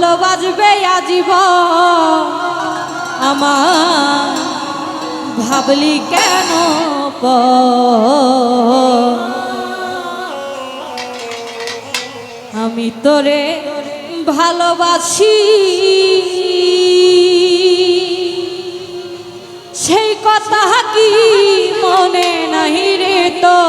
ভালোবাসবে আজীবন আমার ভাবলি কেন আমি তোরে ভালোবাসি সেই কথা কি মনে নাই রে তো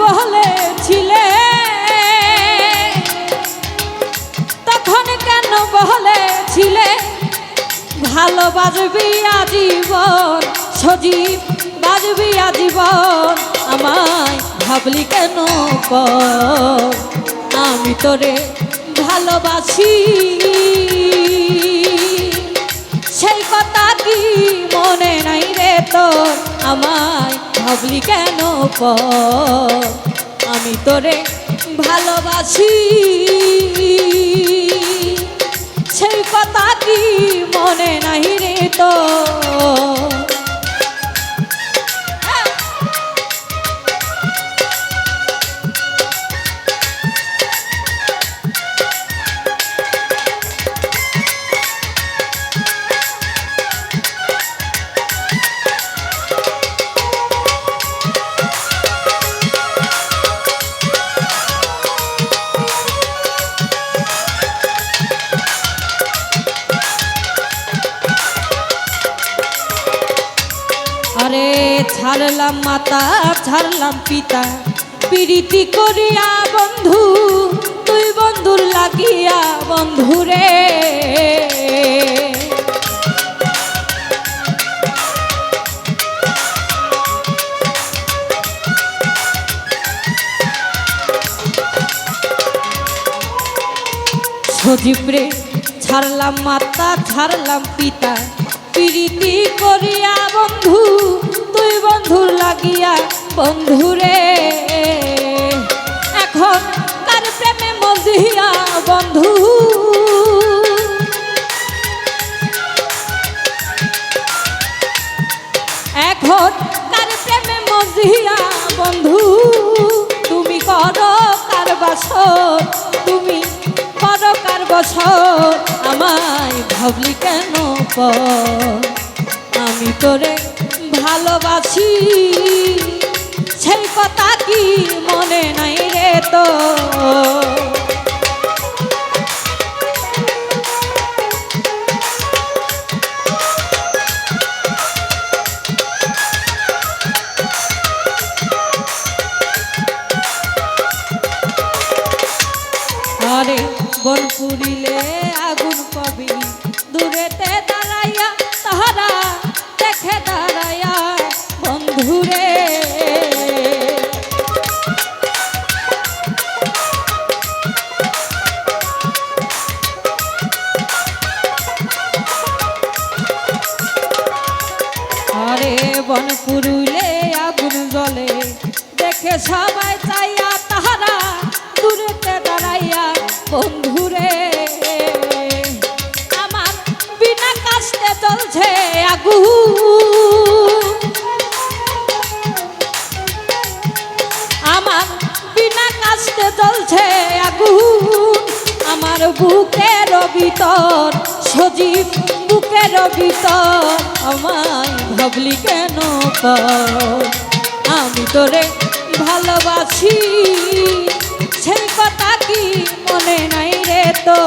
বলেছিলে তখন কেন বলেছিলে ভালোবাসবি আজীবন সজীব বাজবি আজীবন আমায় ভাবলি কেন আমি তোরে ভালোবাসি সেই কথা কি মনে নাই রে তোর আমায় ভাবলি কেন আমি তোরে ভালোবাসি সেই কথা কি মনে নাই রে তোর আরে ছাড়লাম মাতা ছাড়লাম পিতা প্রীতি করিয়া বন্ধু তুই বন্ধুর লাগিয়া বন্ধুরে সজীব রে ছাড়লাম মাতা ছাড়লাম পিতা প্রীতি করিয়া বন্ধু তুই বন্ধুর লাগিয়া বন্ধুরে এখন তার প্রেমে মজিয়া বন্ধু এখন তার প্রেমে মজিয়া বন্ধু তুমি করো কার বাসর তুমি করো কার বছর আমায় ভাবলি কেন আমি তোরে ভালোবাসি সেই কথা কি মনে নাই রে তো আরে বন পুরিলে আগুন কবি দূরেতে দাঁড়াইয়া তাহারা দেখে দাঁড়াইয়া বন্ধুরে আরে বন পুরিলে আগুন জ্বলে দেখে সবাই চাইয়া তাহারা দূরেতে দাঁড়াইয়া বন্ধুরে আমার বিনা কাস্তে চলছে আগুন আমার বিনা কাস্তে চলছে আগুন আমার বুকের ভিতর সজীব বুকের ভিতর আমায় ভাবলি কেন আমি তোরে ভালোবাসি সেই কথা কি মনে নাই রে তো